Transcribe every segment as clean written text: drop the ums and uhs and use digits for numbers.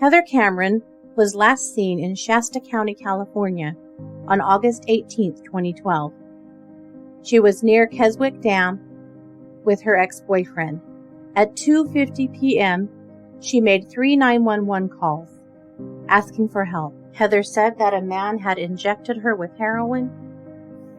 Heather Cameron was last seen in Shasta County, California on August 18, 2012. She was near Keswick Dam with her ex-boyfriend. At 2:50 p.m., she made 3 911 calls, asking for help. Heather said that a man had injected her with heroin,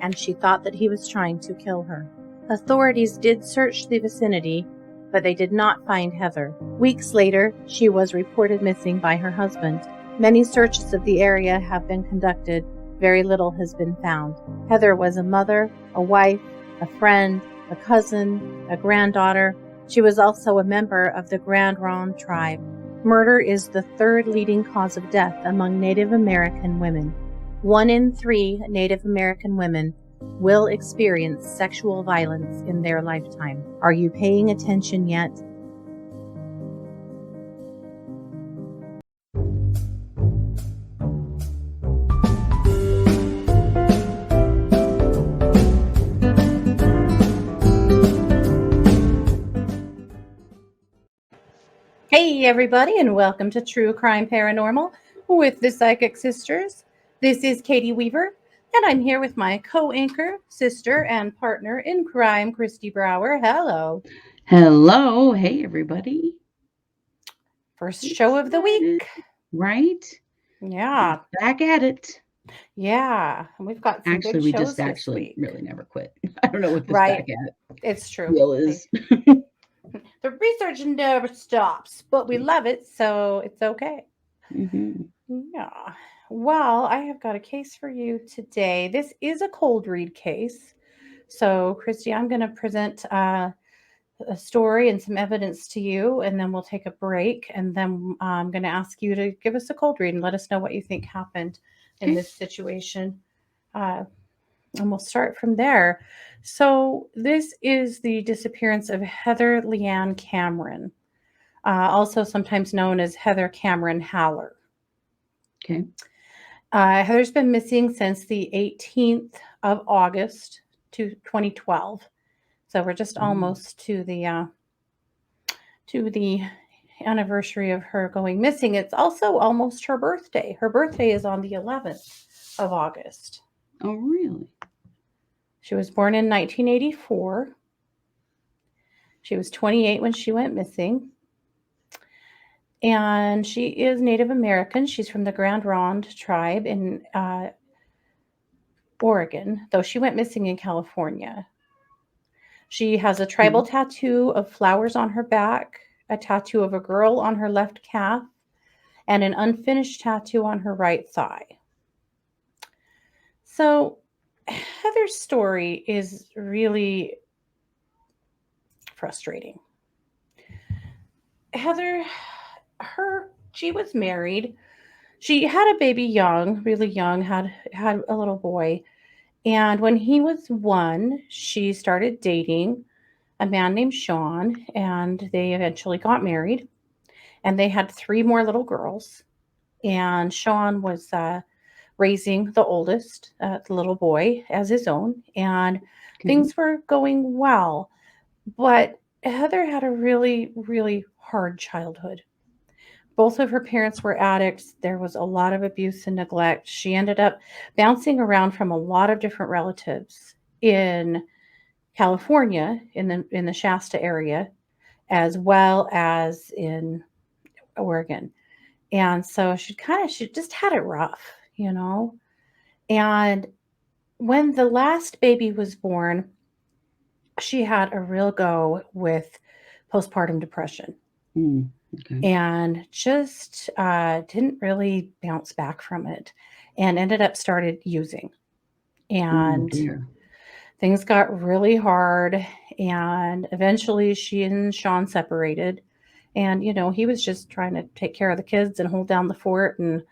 and she thought that he was trying to kill her. Authorities did search the vicinity, but they did not find Heather. Weeks later, she was reported missing by her husband. Many searches of the area have been conducted. Very little has been found. Heather was a mother, a wife, a friend, a cousin, a granddaughter. She was also a member of the Grand Ronde tribe. Murder is the third leading cause of death among Native American women. 1 in 3 Native American women will experience sexual violence in their lifetime. Are you paying attention yet? Hey everybody, and welcome to True Crime Paranormal with the Psychic Sisters. This is Katie Weaver, and I'm here with my co-anchor, sister, and partner in crime, Christy Brower. Hello. Hello. Hey, everybody. First show of the week. Right? Yeah. Back at it. Yeah. We've got some Actually, big we shows just this week. really never quit. I don't know what this Right. back at It's true. deal is. The research never stops, but we love it, so it's okay. Mm-hmm. Yeah. Well, I have got a case for you today. This is a cold read case. So, Christy, I'm going to present a story and some evidence to you, and then we'll take a break. And then I'm going to ask you to give us a cold read and let us know what you think happened in this situation. And we'll start from there. So, this is the disappearance of Heather Leanne Cameron, also sometimes known as Heather Cameron Haller. Okay. Heather's been missing since the 18th of August to 2012. So we're just almost to the anniversary of her going missing. It's also almost her birthday. Her birthday is on the 11th of August. Oh, really? She was born in 1984. She was 28 when she went missing. And she is Native American. She's from the Grand Ronde tribe in Oregon, though she went missing in California. She has a tribal tattoo of flowers on her back, a tattoo of a girl on her left calf, and an unfinished tattoo on her right thigh. So Heather's story is really frustrating. Heather, she was married. She had a baby young, really young, had a little boy. And when he was 1, she started dating a man named Sean, and they eventually got married. And they had 3 more little girls. And Sean was raising the oldest, the little boy, as his own. And things were going well. But Heather had a really, really hard childhood. Both of her parents were addicts. There was a lot of abuse and neglect. She ended up bouncing around from a lot of different relatives in California, in the Shasta area, as well as in Oregon. And so she just had it rough, you know. And when the last baby was born, she had a real go with postpartum depression. Okay. And just didn't really bounce back from it, and ended up started using. And things got really hard, and eventually she and Sean separated. And, you know, he was just trying to take care of the kids and hold down the fort. And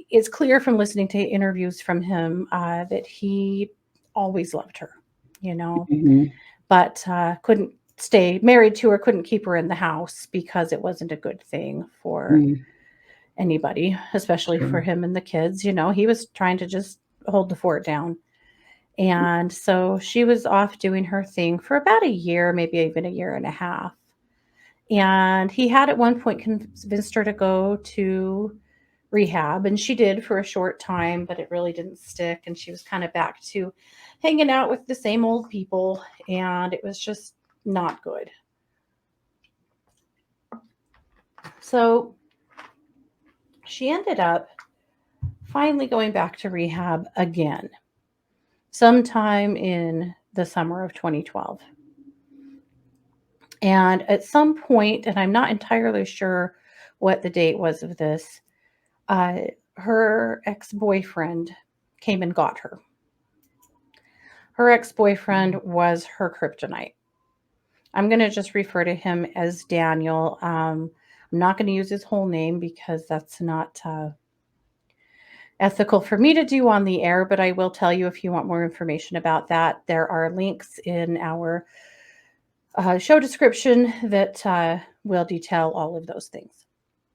it's clear from listening to interviews from him that he always loved her, you know, but couldn't stay married to her, couldn't keep her in the house because it wasn't a good thing for anybody, especially for him and the kids. You know, he was trying to just hold the fort down. And so she was off doing her thing for about a year, maybe even a year and a half. And he had at one point convinced her to go to rehab, and she did for a short time, but it really didn't stick. And she was kind of back to hanging out with the same old people, and it was just not good. So she ended up finally going back to rehab again sometime in the summer of 2012. And at some point, and I'm not entirely sure what the date was of this, uh, her ex boyfriend came and got her. Her ex boyfriend was her kryptonite. I'm going to just refer to him as Daniel. I'm not going to use his whole name because that's not ethical for me to do on the air, but I will tell you if you want more information about that. There are links in our show description that will detail all of those things.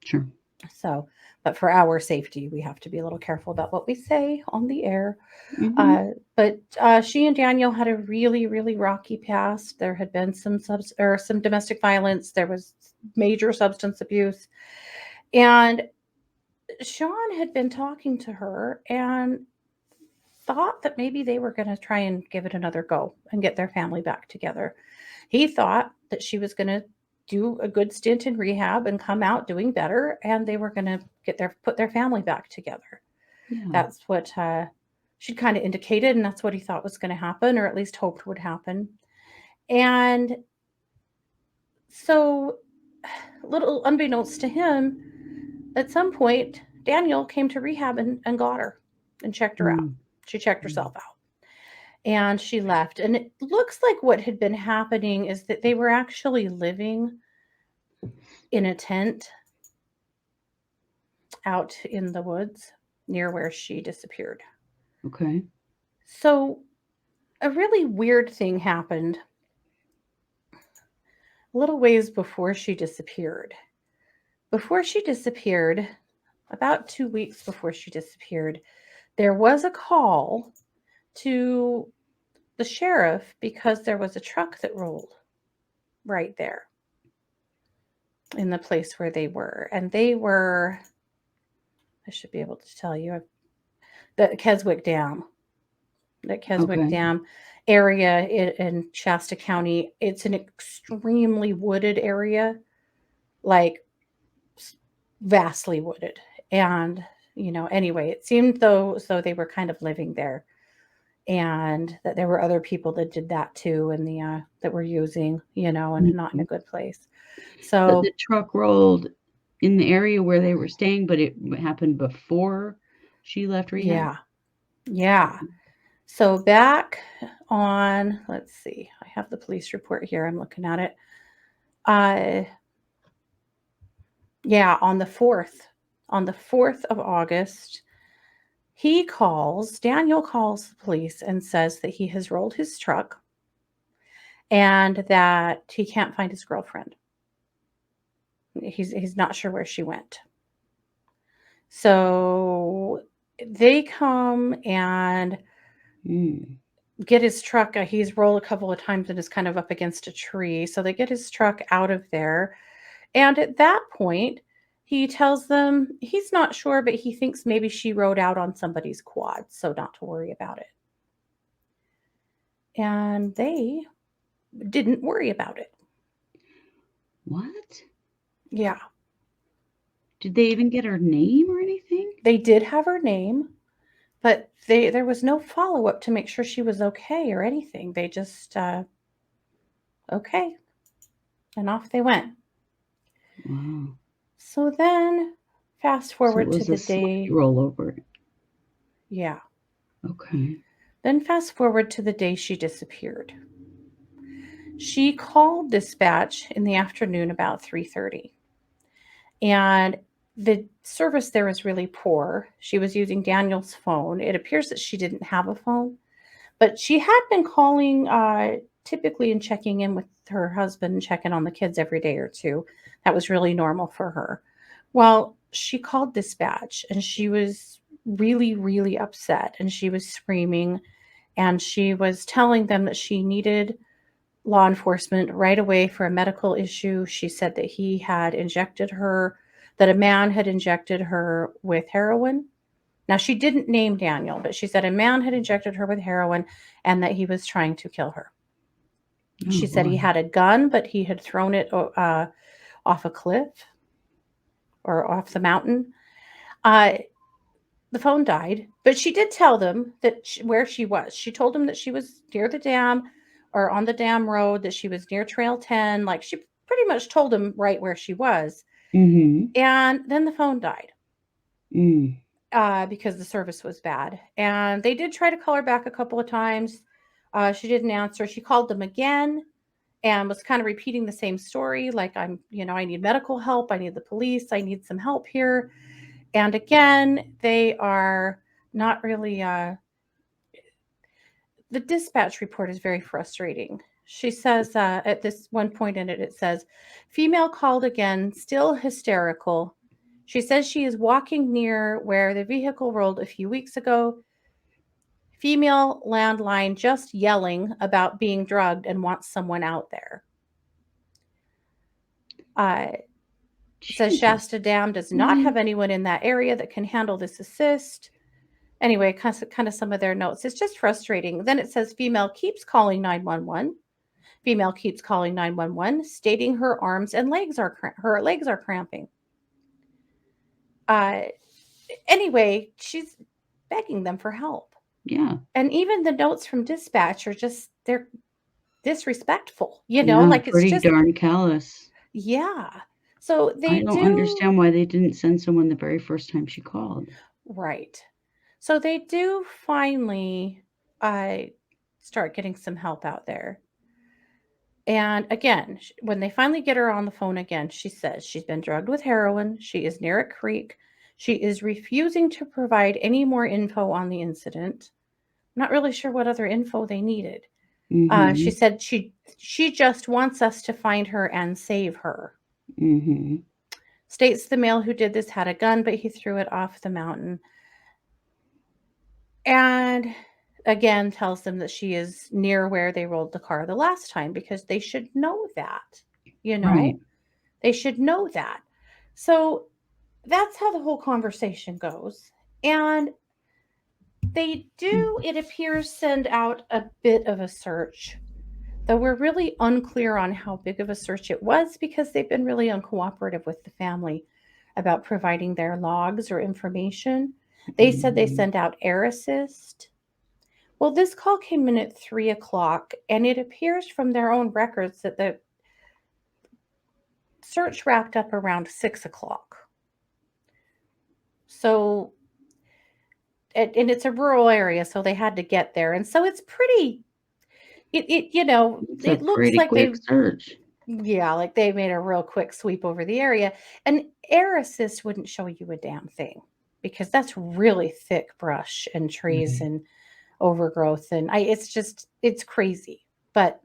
Sure. So, but for our safety, we have to be a little careful about what we say on the air. Mm-hmm. But she and Daniel had a really, really rocky past. There had been some domestic violence. There was major substance abuse, and Sean had been talking to her and thought that maybe they were going to try and give it another go and get their family back together. He thought that she was going to do a good stint in rehab and come out doing better, and they were going to put their family back together. Yeah. That's what she'd kind of indicated, and that's what he thought was going to happen, or at least hoped would happen. And so, little unbeknownst to him, at some point, Daniel came to rehab and got her and checked her out. Mm. She checked herself out and she left. And it looks like what had been happening is that they were actually living in a tent out in the woods near where she disappeared. Okay. So, a really weird thing happened a little ways before she disappeared. Before she disappeared, about 2 weeks before she disappeared, there was a call to the sheriff because there was a truck that rolled right there in the place where they were. And they were, I should be able to tell you, the Keswick Dam. The Keswick Okay. Dam area in Shasta County. It's an extremely wooded area, like vastly wooded. And, anyway, it seemed though so they were kind of living there, and that there were other people that did that too, and the that were using, and not in a Mhm. good place. But So the truck rolled in the area where they were staying, but it happened before she left rehab? yeah, yeah. So back on, let's see, I have the police report here. I'm looking at it. Uh, yeah, on the 4th of August, Daniel calls the police and says that he has rolled his truck and that he can't find his girlfriend. He's not sure where she went. So they come and Mm. get his truck. He's rolled a couple of times and is kind of up against a tree. So they get his truck out of there. And at that point, he tells them he's not sure, but he thinks maybe she rode out on somebody's quad. So not to worry about it. And they didn't worry about it. What? Yeah. Did they even get her name or anything? They did have her name, but there was no follow-up to make sure she was okay or anything. They just okay, and off they went. Wow. So then fast So it forward to was a the slight day, rollover. yeah. Okay. Then fast forward to the day she disappeared. She called dispatch in the afternoon about 3:30. And the service there was really poor. She was using Daniel's phone. It appears that she didn't have a phone, but she had been calling typically and checking in with her husband, checking on the kids every day or two. That was really normal for her. Well, she called dispatch and she was really, really upset and she was screaming and she was telling them that she needed law enforcement right away for a medical issue. She said that he had injected her, that a man had injected her with heroin. Now, she didn't name Daniel, but she said a man had injected her with heroin and that he was trying to kill her. Oh She said he boy. had a gun, but he had thrown it off a cliff or off the mountain. Uh, the phone died, but she did tell them that where she was. She told them that she was near the dam or on the dam road, that she was near Trail 10. Like she pretty much told them right where she was. Mm-hmm. And then the phone died Mm. because the service was bad. And they did try to call her back a couple of times. She didn't answer. She called them again and was kind of repeating the same story like, I need medical help. I need the police. I need some help here. And again, they are not really, the dispatch report is very frustrating. She says at this one point in it, it says, female called again, still hysterical. She says she is walking near where the vehicle rolled a few weeks ago. Female landline just yelling about being drugged and wants someone out there. Says Jesus. Shasta Dam does not Really? have anyone in that area that can handle this assist. Anyway, kind of some of their notes. It's just frustrating. Then it says female keeps calling 911. Female keeps calling 911, stating her arms and legs are her legs are cramping. Uh, anyway, she's begging them for help. Yeah. And even the notes from dispatch are just they're disrespectful, Yeah. like it's Pretty just darn callous. yeah. So I they don't do understand why they didn't send someone the very first time she called. right. So they do finally uh start getting some help out there. And again, when they finally get her on the phone again, she says she's been drugged with heroin. She is near a creek. She is refusing to provide any more info on the incident. I'm not really sure what other info they needed. She Mm-hmm. said she just wants us to find her and save her. Mm-hmm. States the male who did this had a gun, but he threw it off the mountain. And again, tells them that she is near where they rolled the car the last time because they should know that, you Right. know? They should know that. So that's how the whole conversation goes. And they do, it appears, send out a bit of a search, though we're really unclear on how big of a search it was because they've been really uncooperative with the family about providing their logs or information. They said they Mm-hmm. sent out air assist. Well, this call came in at 3 o'clock, and it appears from their own records that the search wrapped up around 6 o'clock. So and it's a rural area, so they had to get there. And so it's pretty It's a it looks pretty like quick they search. yeah, like they made a real quick sweep over the area. And air assist wouldn't show you a damn thing because that's really thick brush and trees Right. and overgrowth and it's crazy. But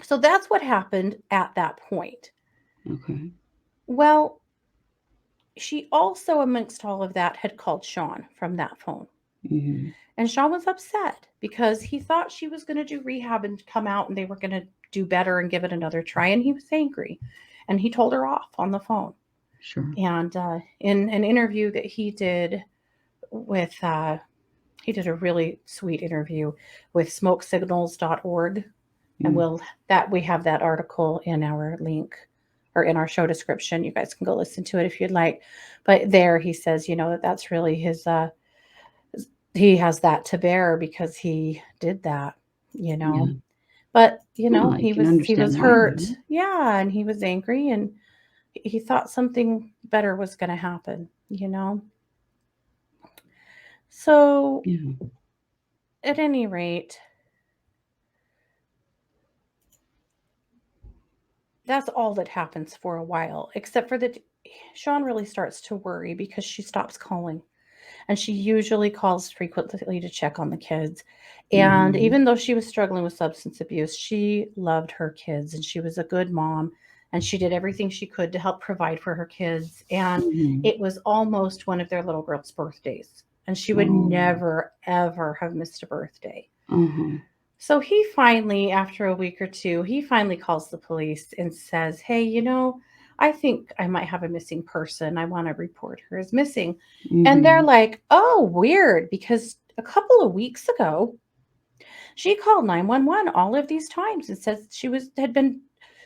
so that's what happened at that point. Okay. Well, she also amongst all of that had called Sean from that phone. Mm-hmm. And Sean was upset because he thought she was going to do rehab and come out and they were going to do better and give it another try. And he was angry. And he told her off on the phone. Sure. And in an interview that he did with, he did a really sweet interview with smokesignals.org. And Mm. we have that article in our link or in our show description. You guys can go listen to it if you'd like. But there he says, that's really he has that to bear because he did that, you know. Yeah. But, Well, I can he was understand why he hurt. would. Yeah, and he was angry and he thought something better was going to happen. So, Yeah. at any rate, that's all that happens for a while, except for that Sean really starts to worry because she stops calling. And she usually calls frequently to check on the kids. And Mm-hmm. even though she was struggling with substance abuse, she loved her kids and she was a good mom and she did everything she could to help provide for her kids. And Mm-hmm. it was almost one of their little girl's birthdays. And she would Oh. never, ever have missed a birthday. Uh-huh. So he finally, after a week or two, he finally calls the police and says, "Hey, I think I might have a missing person. I want to report her as missing." And they're Mhm. like, "Oh, weird," because a couple of weeks ago, she called 911 all of these times and says she was had been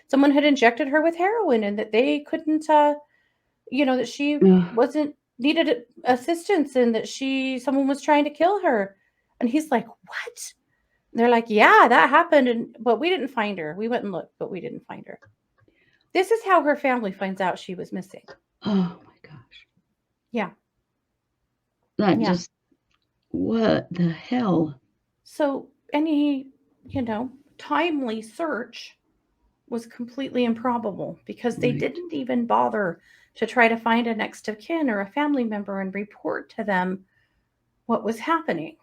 someone had injected her with heroin and that they couldn't that she Ugh. wasn't needed assistance and that she someone was trying to kill her. And he's like, "What?" They're like, "Yeah, that happened, but we didn't find her. We went and looked, but we didn't find her." This is how her family finds out she was missing. Oh my gosh. Yeah, That yeah. just what the hell? So any, you know, timely search was completely improbable because they Right. didn't even bother to try to find a next of kin or a family member and report to them what was happening.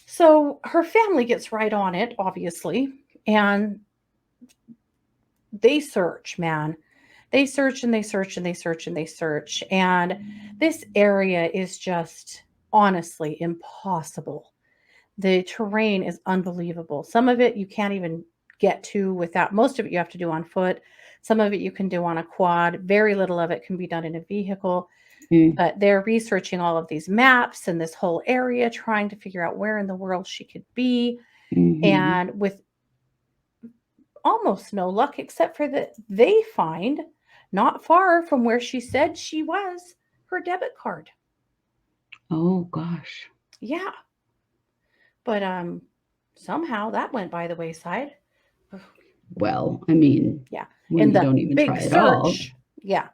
So her family gets right on it, obviously, and they search, man. They search and they search and they search and they search. And this area is just honestly impossible. The terrain is unbelievable. Some of it you can't even get to without, most of it you have to do on foot. Some of it you can do on a quad. Very little of it can be done in a vehicle. Mm. But they're researching all of these maps and this whole area, trying to figure out where in the world she could be. Mhm. And with almost no luck, except for that they find not far from where she said she was her debit card. Oh gosh. Yeah, but somehow that went by the wayside. Well, I mean, Yeah, when in you the don't even big try at all. search, yeah,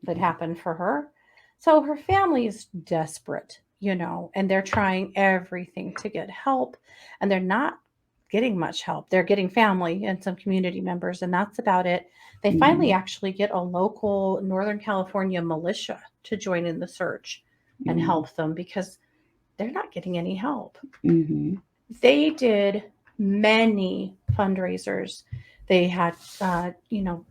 that happened for her. So her family is desperate, and they're trying everything to get help, and they're not getting much help. They're getting family and some community members, and that's about it. They finally Mhm. actually get a local Northern California militia to join in the search and Mm. help them because they're not getting any help. Mhm. They did many fundraisers. They had,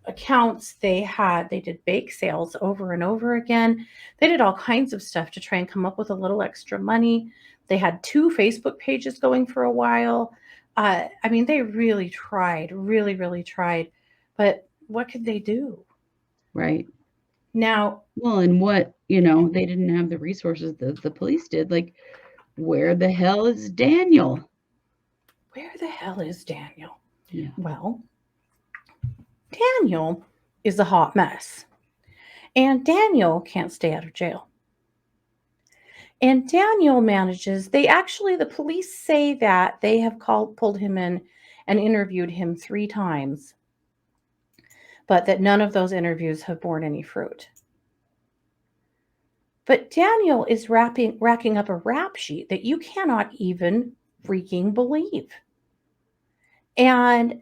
accounts. They did bake sales over and over again. They did all kinds of stuff to try and come up with a little extra money. They had two Facebook pages going for a while. I mean, they really tried, really, really tried. But what could they do? Right. Now, Well, and they didn't have the resources that the police did. Like, where the hell is Daniel? where the hell is Daniel? Yeah. Well, Daniel is a hot mess. And Daniel can't stay out of jail. And Daniel manages, the police say that they have pulled him in and interviewed him 3 times, but that none of those interviews have borne any fruit. But Daniel is racking up a rap sheet that you cannot even freaking believe. And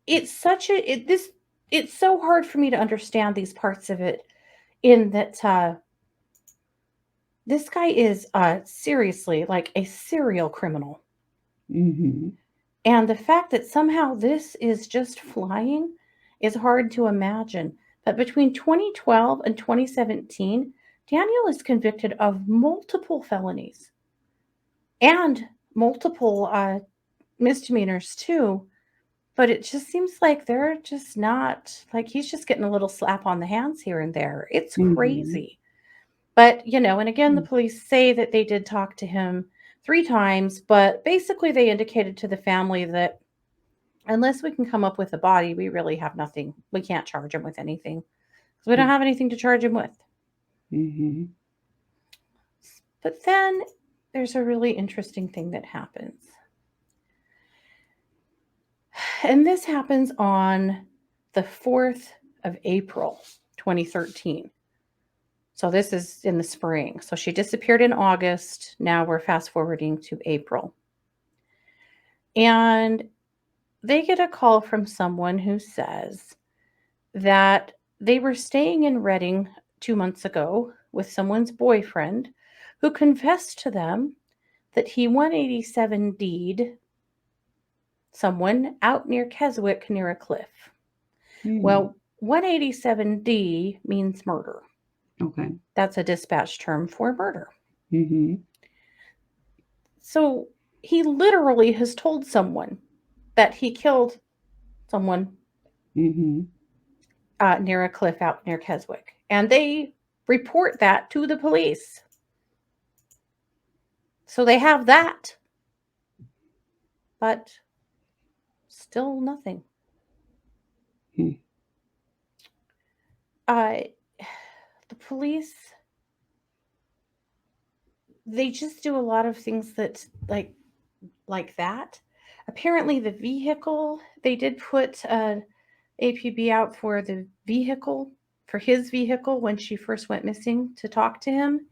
it's such a, it, this, it's so hard for me to understand these parts of it in that this guy is seriously like a serial criminal. Mhm. And the fact that somehow this is just flying is hard to imagine. But between 2012 and 2017, Daniel is convicted of multiple felonies and multiple misdemeanors too. But it just seems like they're just not, like he's just getting a little slap on the hands here and there. It's Mhm. crazy. But, and again, the Mm. police say that they did talk to him 3 times, but basically they indicated to the family that unless we can come up with a body, we really have nothing. We can't charge him with anything because we don't have anything to charge him with. Mhm. But then there's a really interesting thing that happens. And this happens on the 4th of April, 2013. So this is in the spring. So she disappeared in August. Now we're fast forwarding to April. And they get a call from someone who says that they were staying in Reading 2 months ago with someone's boyfriend who confessed to them that he 187 D'd someone out near Keswick near a cliff. Mm. Well, 187D means murder. Okay. That's a dispatch term for murder. Mhm. So he literally has told someone that he killed someone Mhm. near a cliff out near Keswick. And they report that to the police. So they have that, but still nothing. Hmm. Uh, the police, they just do a lot of things that like that. Apparently, the vehicle, they did put APB out for the vehicle, for his vehicle when she first went missing to talk to him.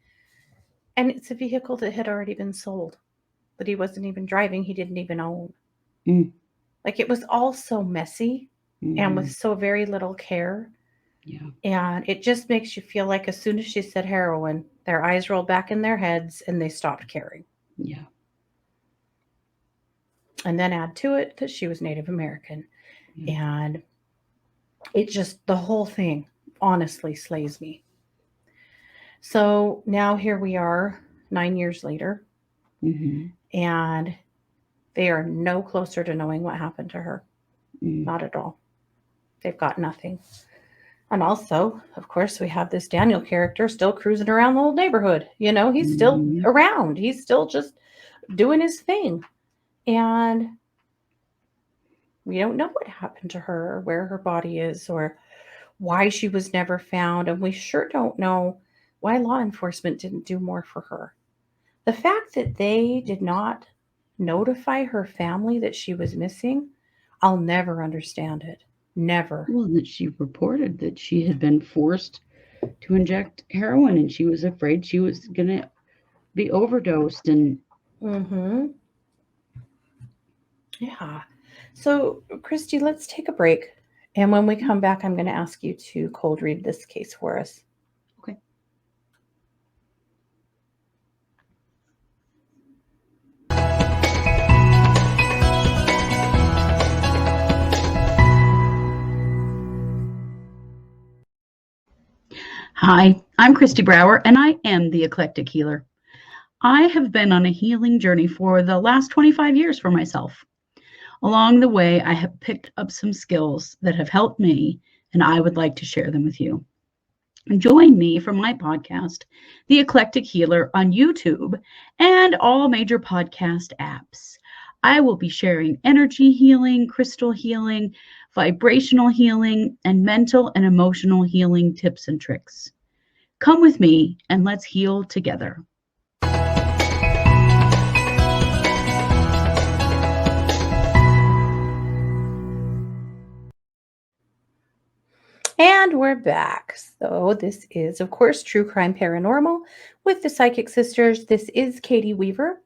And it's a vehicle that had already been sold, that he wasn't even driving, he didn't even own. Mm. Like it was all so messy and with Mhm. so very little care. Yeah. And it just makes you feel like as soon as she said heroin, their eyes rolled back in their heads and they stopped caring. Yeah. And then add to it that she was Native American. Yeah. And it just, the whole thing honestly slays me. So now here we are 9 years later, Mhm. and they are no closer to knowing what happened to her. Mm. Not at all. They've got nothing. And also, of course, we have this Daniel character still cruising around the whole neighborhood. You know, he's still Mhm. around, he's still just doing his thing. And we don't know what happened to her or where her body is or why she was never found. And we sure don't know why law enforcement didn't do more for her. The fact that they did not notify her family that she was missing, I'll never understand it. Never. Well, that she reported that she had been forced to inject heroin and she was afraid she was going to be overdosed and Mm-hmm. Yeah. So, Christy, let's take a break. And when we come back, I'm going to ask you to cold read this case for us. okay. Hi, I'm Christy Brower and I am the eclectic healer. I have been on a healing journey for the last 25 years for myself. Along the way, I have picked up some skills that have helped me, and I would like to share them with you. Join me for my podcast, The Eclectic Healer, on YouTube and all major podcast apps. I will be sharing energy healing, crystal healing, vibrational healing, and mental and emotional healing tips and tricks. Come with me and let's heal together. And we're back. So, this is, of course, True Crime Paranormal with the Psychic Sisters. This is Katie Weaver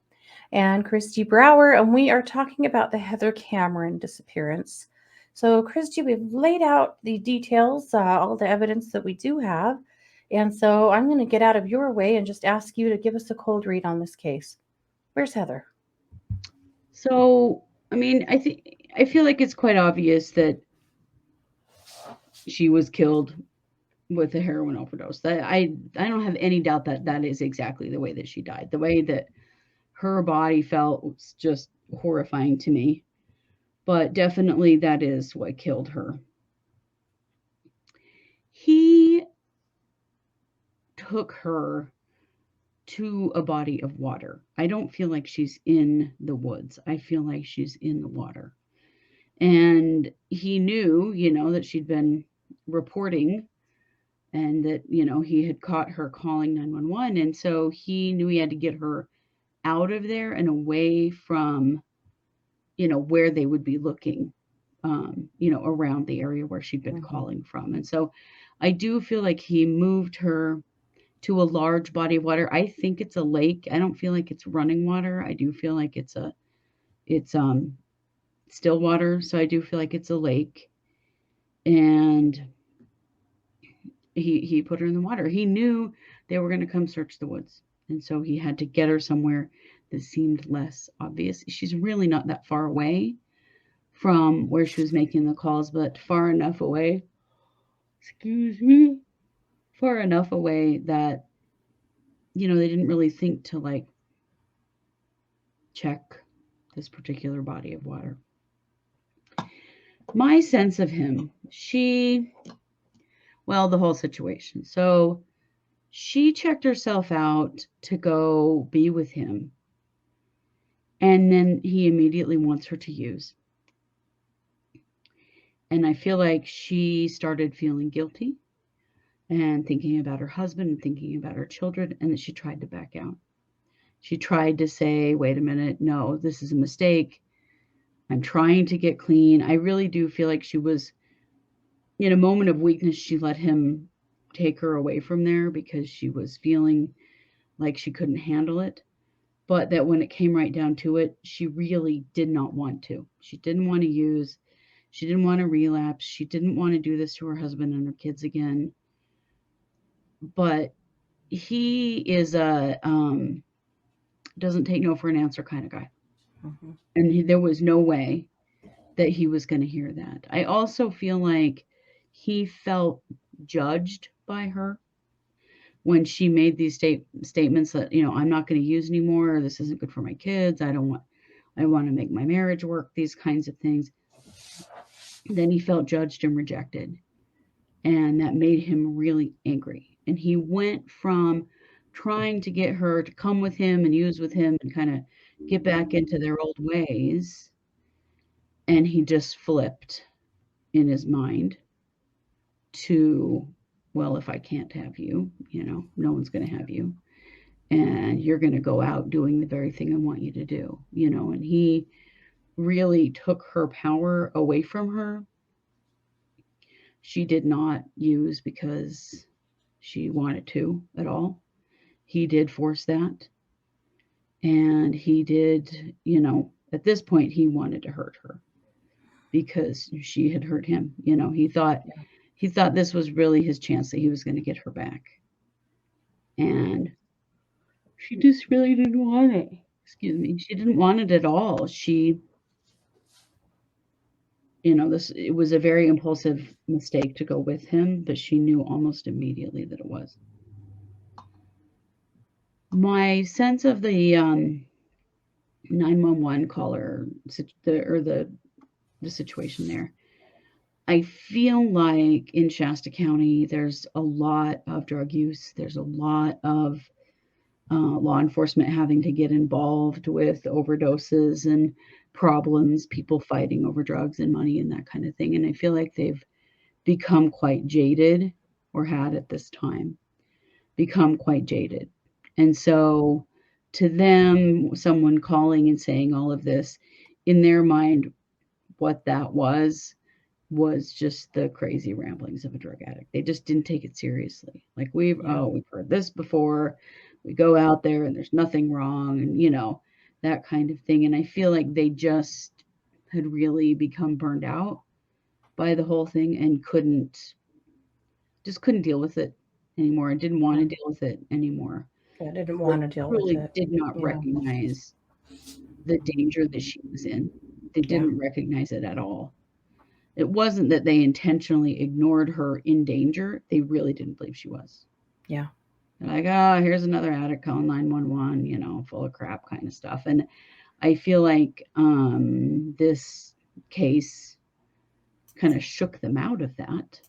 and Christy Brower, and we are talking about the Heather Cameron disappearance. So, Christy, we've laid out the details, all the evidence that we do have. And so I'm going to get out of your way and just ask you to give us a cold read on this case. Where's Heather? So, I mean, I feel like it's quite obvious that she was killed with a heroin overdose. That I don't have any doubt that that is exactly the way that she died. The way that her body felt was just horrifying to me. But definitely that is what killed her. He took her to a body of water. I don't feel like she's in the woods. I feel like she's in the water. And he knew, that she'd been reporting and that, he had caught her calling 911. And so he knew he had to get her out of there and away from, where they would be looking, around the area where she'd been Mm-hmm. calling from. And so I do feel like he moved her to a large body of water. I think it's a lake. I don't feel like it's running water. I do feel like it's still water, so I do feel like it's a lake. And he put her in the water. He knew they were going to come search the woods. And so he had to get her somewhere that seemed less obvious. She's really not that far away from where she was making the calls, but far enough away, excuse me, far enough away that, they didn't really think to like check this particular body of water. My sense of him, the whole situation. So she checked herself out to go be with him. And then he immediately wants her to use. And I feel like she started feeling guilty and thinking about her husband and thinking about her children, and that she tried to back out. She tried to say, wait a minute, no, this is a mistake. I'm trying to get clean. I really do feel like she was in a moment of weakness. She let him take her away from there because she was feeling like she couldn't handle it. But that when it came right down to it, she really did not want to. She didn't want to use. She didn't want to relapse. She didn't want to do this to her husband and her kids again. But he is a doesn't take no for an answer kind of guy. Mm-hmm. And there was no way that he was going to hear that. I also feel like he felt judged by her when she made these statements that, I'm not going to use anymore. This isn't good for my kids. I want to make my marriage work, these kinds of things. Then he felt judged and rejected. And that made him really angry. And he went from trying to get her to come with him and use with him and kind of get back into their old ways. And he just flipped in his mind to, well, if I can't have you, no one's going to have you. And you're going to go out doing the very thing I want you to do, and he really took her power away from her. She did not use because she wanted to at all. He did force that. And he did, at this point, he wanted to hurt her because she had hurt him. He thought this was really his chance that he was going to get her back. And she just really didn't want it. Excuse me. She didn't want it at all. It was a very impulsive mistake to go with him, but she knew almost immediately that it was. My sense of the 911 caller, the situation there, I feel like in Shasta County, there's a lot of drug use. There's a lot of law enforcement having to get involved with overdoses and problems, people fighting over drugs and money and that kind of thing. And I feel like they've become quite jaded, or had at this time become quite jaded. And so to them, someone calling and saying all of this, in their mind, what that was just the crazy ramblings of a drug addict. They just didn't take it seriously. Like we've heard this before. We go out there and there's nothing wrong, and that kind of thing. And I feel like they just had really become burned out by the whole thing and couldn't deal with it anymore. I didn't want to deal with it anymore. I didn't want to deal with Really it. did not recognize the danger that she was in. They didn't recognize it at all. It wasn't that they intentionally ignored her in danger. They really didn't believe she was. Yeah. They're like, oh, here's another addict calling 911, full of crap kind of stuff. And I feel like this case kind of shook them out of that.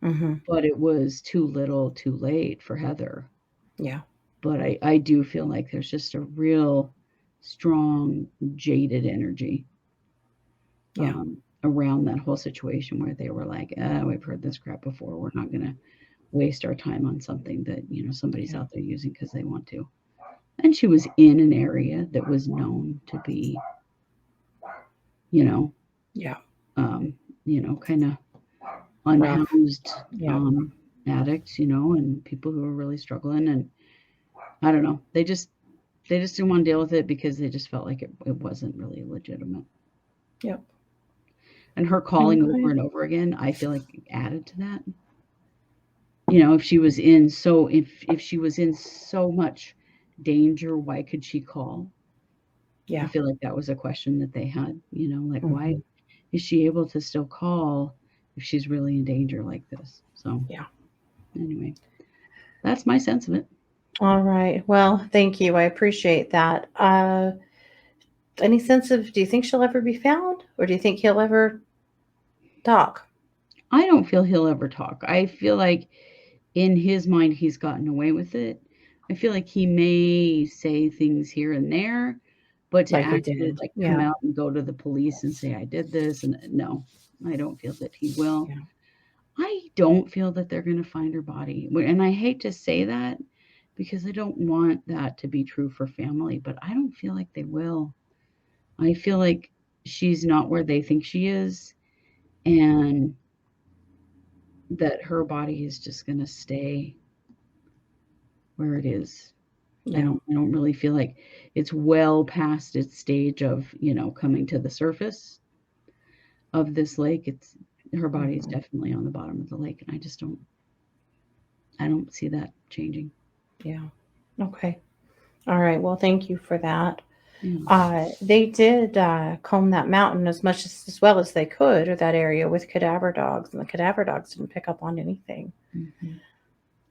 Mm-hmm. But it was too little, too late for Heather. Yeah. But I do feel like there's just a real strong, jaded energy around that whole situation, where they were like, we've heard this crap before. We're not going to waste our time on something that, somebody's out there using because they want to. And she was in an area that was known to be, kind of unhoused addicts, and people who were really struggling. And I don't know, they just didn't want to deal with it because they just felt like it wasn't really legitimate. Yep. And her calling over and over again, I feel like added to that. If she was in so much danger, why could she call? Yeah. I feel like that was a question that they had, like, why is she able to still call if she's really in danger like this? So anyway, that's my sense of it. All right. Well, thank you. I appreciate that. Any sense of, do you think she'll ever be found, or do you think he'll ever talk? I don't feel he'll ever talk. I feel like in his mind, he's gotten away with it. I feel like he may say things here and there, but to Like he actually did. like come Yeah. out and go to the police and say I did this, and no, I don't feel that he will. Yeah. I don't feel that they're going to find her body. And I hate to say that because I don't want that to be true for family, but I don't feel like they will. I feel like she's not where they think she is, and that her body is just going to stay where it is. Yeah. I don't really feel like it's well past its stage of, coming to the surface of this lake. It's her body is Hmm. definitely on the bottom of the lake, and I don't see that changing. Yeah. Okay. All right. Well, thank you for that. Yeah. They did comb that mountain as well as they could, or that area, with cadaver dogs, and the cadaver dogs didn't pick up on anything. Mhm.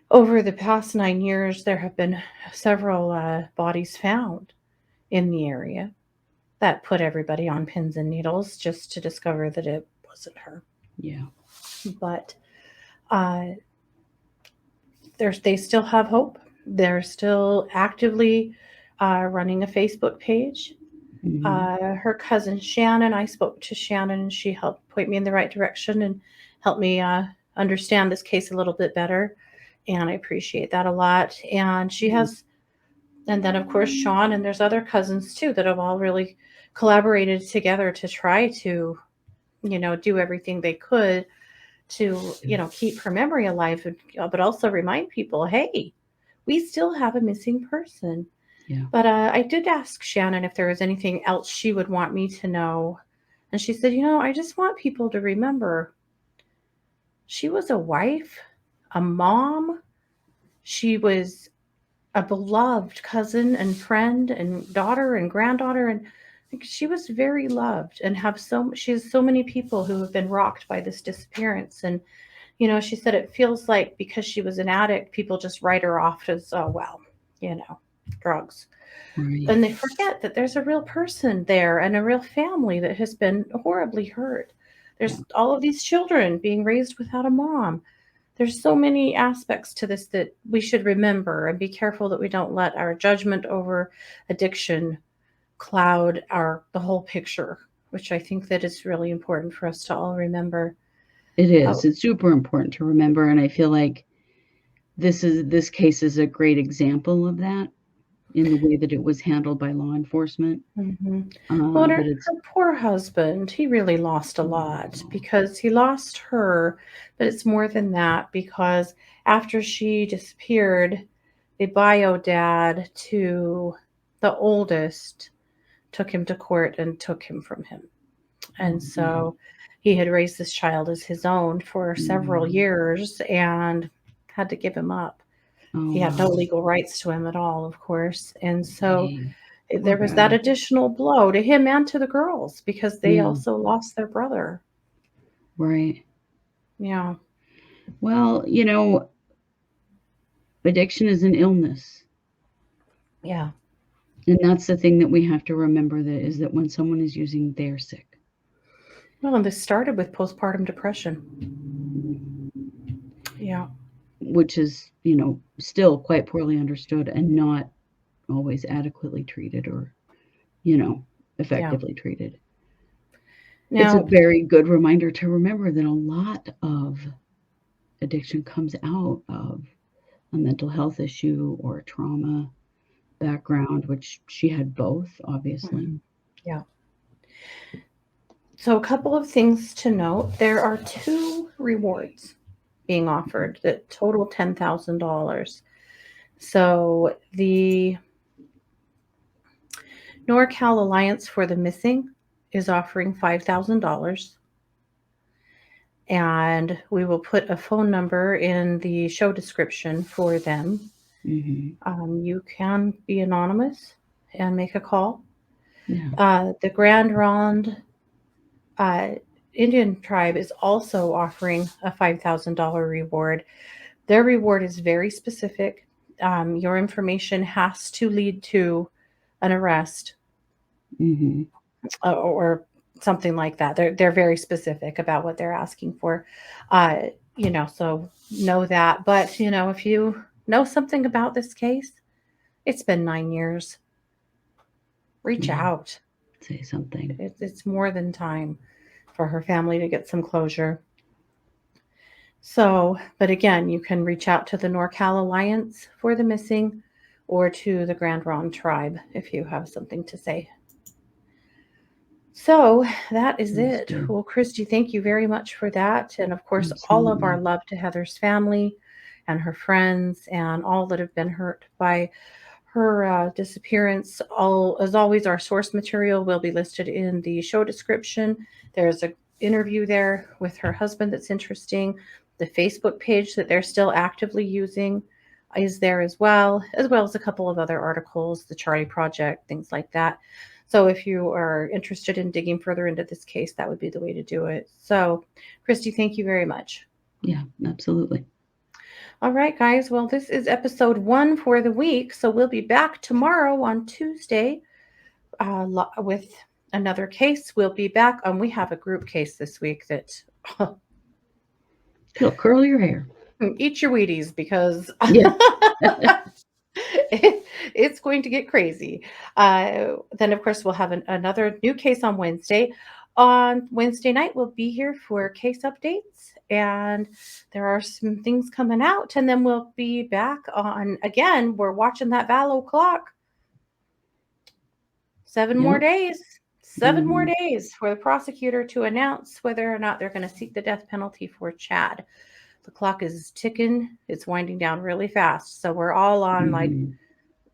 Over the past 9 years, there have been several bodies found in the area that put everybody on pins and needles just to discover that it wasn't her. Yeah. But uh, they still have hope. They're still actively running a Facebook page. Mhm. Her cousin Shannon, I spoke to Shannon, and she helped point me in the right direction and helped me understand this case a little bit better. And I appreciate that a lot. And she Yeah. has, and then of course Sean, and there's other cousins too that have all really collaborated together to try to, do everything they could to, keep her memory alive, but also remind people, hey, we still have a missing person. Yeah. But I did ask Shannon if there was anything else she would want me to know. And she said, I just want people to remember she was a wife, a mom. She was a beloved cousin and friend and daughter and granddaughter. And like, she was very loved, and she has so many people who have been rocked by this disappearance. And, she said it feels like because she was an addict, people just write her off as, oh, well, drugs. Right. And they forget that there's a real person there and a real family that has been horribly hurt. Yeah. There's all of these children being raised without a mom. There's so many aspects to this that we should remember, and be careful that we don't let our judgment over addiction cloud the whole picture, which I think that is really important for us to all remember. It is. Oh, It's super important to remember, and I feel like this case is a great example of that in the way that it was handled by law enforcement. mhm. Well, and But her it's poor husband, he really lost a lot oh, because he lost her, but it's more than that, because after she disappeared, the bio dad to the oldest took him to court and took him from him. And oh man. so he had raised this child as his own for several Mhm. years and had to give him up. Oh He had no wow. legal rights to him at all, of course. And so Dang. Poor there was that guy. additional blow to him and to the girls because they Yeah. also lost their brother. Right. Yeah. Well, addiction is an illness. Yeah. And that's the thing that we have to remember, that is that when someone is using, they're sick. Well, and this started with postpartum depression. Yeah. Which is, still quite poorly understood and not always adequately treated or, you know, Yeah. effectively treated. It's a Now, very good reminder to remember that a lot of addiction comes out of a mental health issue or a trauma background, which she had both, obviously. mhm, yeah. So, a couple of things to note. There are two rewards being offered that total $10,000. So, the NorCal Alliance for the Missing is offering $5,000. And we will put a phone number in the show description for them. Hmm. You can be anonymous and make a call. Yeah. The Grand Ronde uh, Indian tribe is also offering a $5,000 reward. Their reward is very specific. Your information has to lead to an arrest Mm-hmm. or something like that. They're very specific about what they're asking for. Uh, so know that. But if you know something about this case, it's been 9 years. Reach Yeah. out. Say something. It's more than time for her family to get some closure. So, but again, you can reach out to the NorCal Alliance for the Missing or to the Grand Ronde Tribe if you have something to say. So that is That's it. good. Well, Christy, thank you very much for that. And of course, all of our Absolutely. love to Heather's family and her friends and all that have been hurt by her disappearance. All as always, our source material will be listed in the show description. There's an interview there with her husband that's interesting. The Facebook page that they're still actively using is there as well as a couple of other articles, the Charlie Project, things like that. So if you are interested in digging further into this case, that would be the way to do it. So, Christy, thank you very much. Yeah, absolutely. All right, guys. Well, this is episode 1 for the week. So we'll be back tomorrow on Tuesday with another case. We'll be back. We have a group case this week that It'll curl your hair. eat your Wheaties because Yeah. it's going to get crazy. Then, of course, we'll have another new case on Wednesday. On Wednesday night, we'll be here for case updates, and there are some things coming out. And then we'll be back on again. We're watching that Valo clock. 7 more Yep. days. 7 more Mm-hmm. days for the prosecutor to announce whether or not they're going to seek the death penalty for Chad. The clock is ticking. It's winding down really fast. So we're all on like Mm-hmm.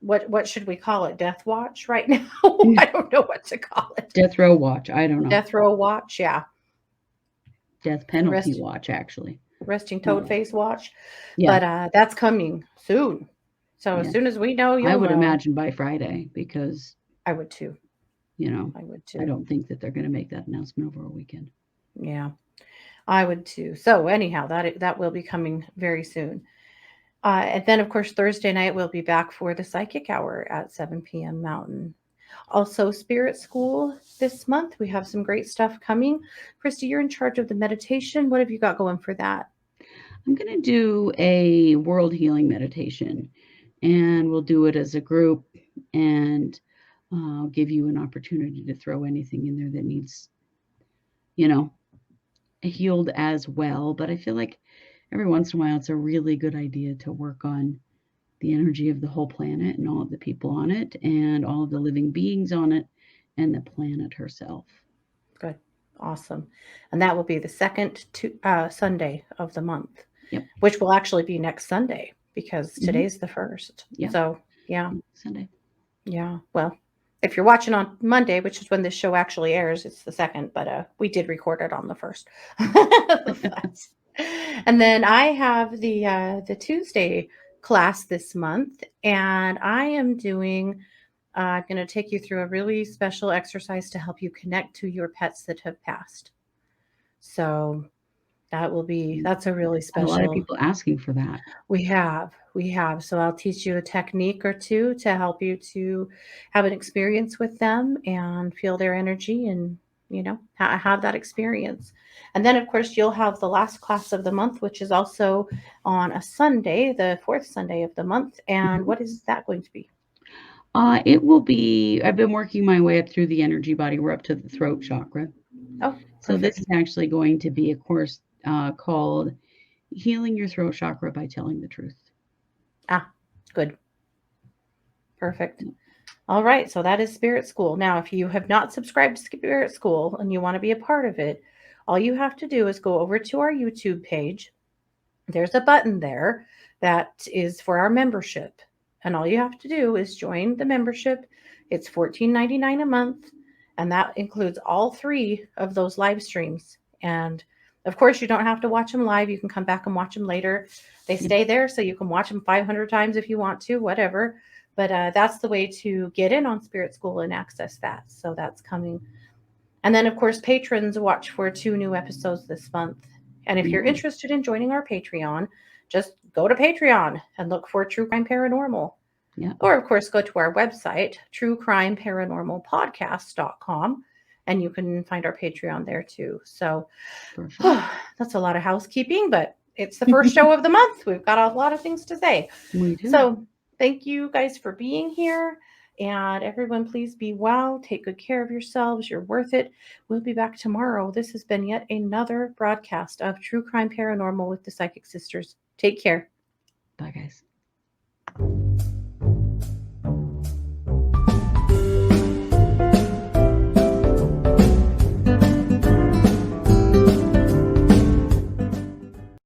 what should we call it? Death watch right now? I don't know what to call it. Death row watch. I don't know. Death row watch, yeah. Death penalty Rest, watch, actually. resting toad face watch. Yeah. But that's coming soon. So as Yeah. soon as we know, I you'll would know. imagine by Friday because, I would too. I would I too. don't think that they're going to make that announcement over a weekend. Yeah, I would too. So anyhow, that will be coming very soon. And then, of course, Thursday night we'll be back for the psychic hour at 7 p.m. Mountain. Also, Spirit School this month. We have some great stuff coming. Christy, you're in charge of the meditation. What have you got going for that? I'm going to do a world healing meditation, and we'll do it as a group, and I'll give you an opportunity to throw anything in there that needs, you know, healed as well. But I feel like every once in a while, it's a really good idea to work on the energy of the whole planet and all of the people on it and all of the living beings on it and the planet herself. Good. Awesome. And that will be the second Sunday of the month, Yep. which will actually be next Sunday because Mm-hmm. today's the 1st. Yeah. So, yeah. Sunday. Yeah. Well, if you're watching on Monday, which is when this show actually airs, it's the 2nd, but we did record it on the 1st. And then I have the Tuesday class this month, and I am doing. I'm going to take you through a really special exercise to help you connect to your pets that have passed. So that's a really And a lot of special. people asking for that. We have. So I'll teach you a technique or two to help you to have an experience with them and feel their energy and, have that experience. And then, of course, you'll have the last class of the month, which is also on a Sunday, the 4th Sunday of the month. And what is that going to be? It will be, I've been working my way up through the energy body. We're up to the throat chakra. Oh, So this perfect. is actually going to be a course called Healing Your Throat Chakra by Telling the Truth. Ah, good. Perfect. All right. So that is Spirit School. Now, if you have not subscribed to Spirit School and you want to be a part of it, all you have to do is go over to our YouTube page. There's a button there that is for our membership. And all you have to do is join the membership. It's $14.99 a month. And that includes all 3 of those live streams. And of course, you don't have to watch them live. You can come back and watch them later. They stay there, so you can watch them 500 times if you want to, whatever. But that's the way to get in on Spirit School and access that. So that's coming. And then, of course, patrons watch for 2 new episodes this month. And if you're interested in joining our Patreon, just go to Patreon and look for True Crime Paranormal. Yeah. Or, of course, go to our website, truecrimeparanormalpodcast.com, and you can find our Patreon there too. So Perfect. that's a lot of housekeeping, but it's the first show of the month. We've got a lot of things to say. We do. So thank you guys for being here. And everyone, please be well. Take good care of yourselves. You're worth it. We'll be back tomorrow. This has been yet another broadcast of True Crime Paranormal with the Psychic Sisters. Take care. Bye, guys.